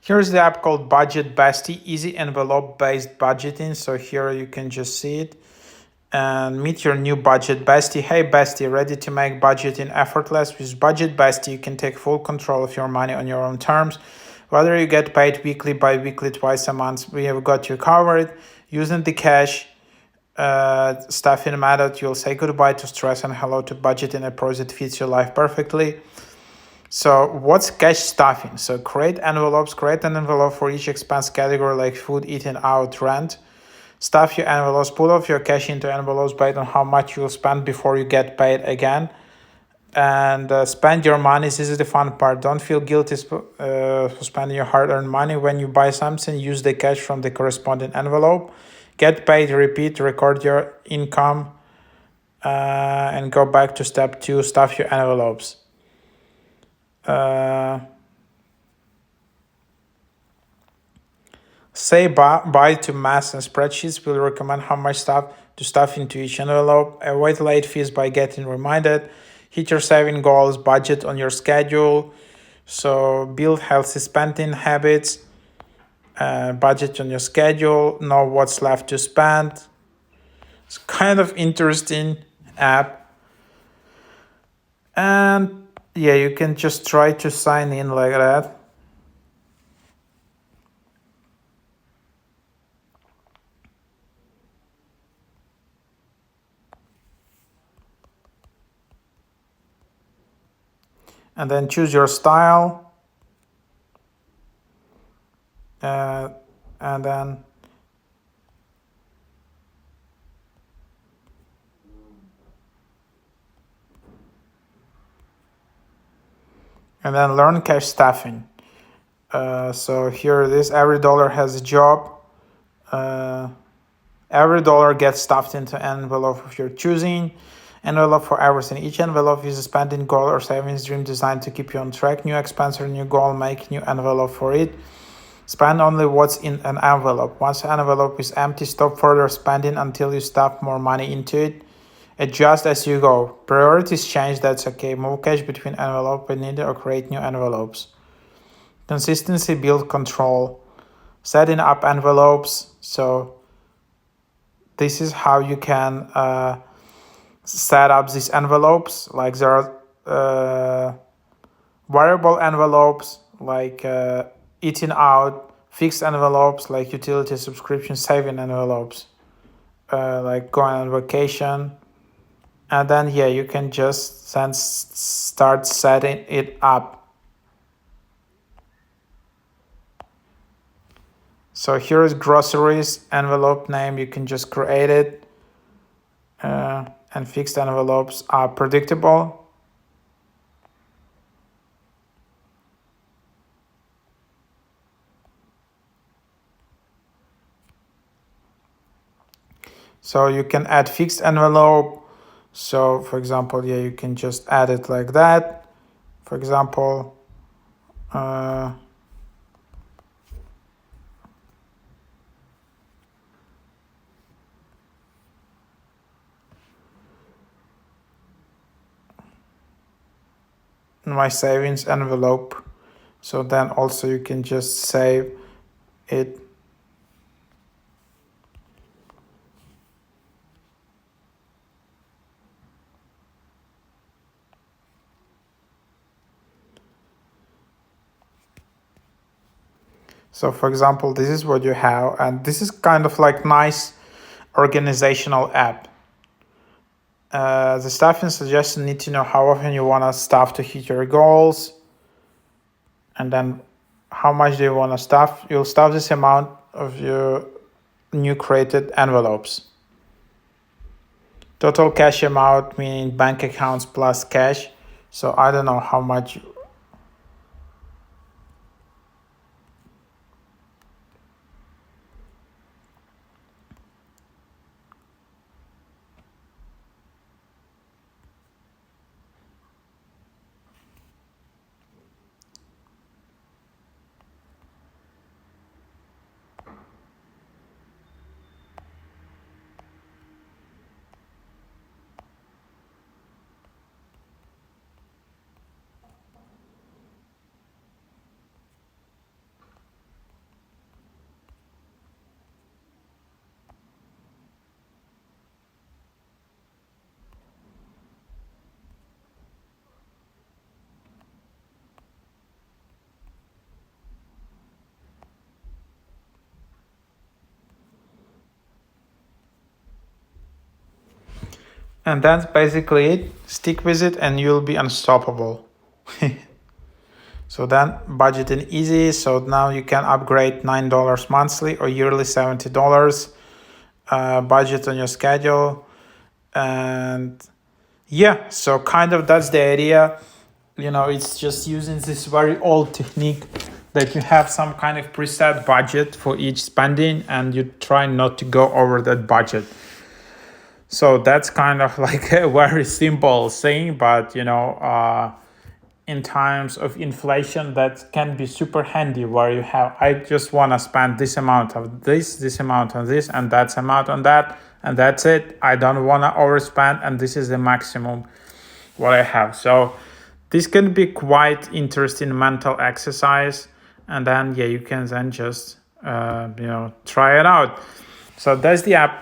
Here's the app called Budget Bestie, easy envelope based budgeting. So here you can just see it and meet your new budget bestie. Hey bestie, ready to make budgeting effortless? With Budget Bestie, you can take full control of your money on your own terms. Whether you get paid weekly, bi-weekly, twice a month, we have got you covered. Using the cash stuffing method, you'll say goodbye to stress and hello to budgeting approach that fits your life perfectly. So what's cash stuffing? So create an envelope for each expense category like food, eating out, rent. Stuff your envelopes, pull off your cash into envelopes based on how much you'll spend before you get paid again. And spend your money. This is the fun part. Don't feel guilty for spending your hard-earned money. When you buy something, use the cash from the corresponding envelope. Get paid, repeat, record your income, and go back to step 2, stuff your envelopes. Say bye to math and spreadsheets. We'll recommend how much stuff to stuff into each envelope. Avoid late fees by getting reminded. Hit your saving goals. Budget on your schedule. So build healthy spending habits. Budget on your schedule. Know what's left to spend. It's kind of interesting app. And yeah, you can just try to sign in like that. And then choose your style. And then learn cash stuffing. So here it is. Every dollar has a job. Every dollar gets stuffed into an envelope of your choosing. Envelope for everything. Each envelope is a spending goal or savings dream designed to keep you on track. New expense or new goal, make new envelope for it. Spend only what's in an envelope. Once the envelope is empty, stop further spending until you stuff more money into it. Adjust as you go. Priorities change, that's okay. Move cash between envelopes when needed or create new envelopes. Consistency build control. Setting up envelopes. So this is how you can set up these envelopes. Like there are variable envelopes like eating out, fixed envelopes like utility subscription, saving envelopes like going on vacation. And then yeah, you can just then start setting it up. So here is groceries envelope name. You can just create it. And fixed envelopes are predictable. So you can add fixed envelope. So for example, yeah, you can just add it like that. For example, my savings envelope. So then also you can just save it. So for example, this is what you have, and this is kind of like nice organizational app. The staffing suggestion need to know how often you want to staff to hit your goals, and then how much do you want to staff. You'll staff this amount of your new created envelopes. Total cash amount, meaning bank accounts plus cash. So I don't know how much. And that's basically it. Stick with it and you'll be unstoppable. So then budgeting easy. So now you can upgrade $9 monthly or yearly $70. Budget on your schedule. And yeah, so kind of that's the idea. It's just using this very old technique that you have some kind of preset budget for each spending and you try not to go over that budget. So that's kind of like a very simple thing, but in times of inflation, that can be super handy where you have, I just want to spend this amount of this amount on this, and that's amount on that, and that's it. I don't want to overspend, and this is the maximum what I have. So this can be quite interesting mental exercise, and then you can then just try it out. So that's the app.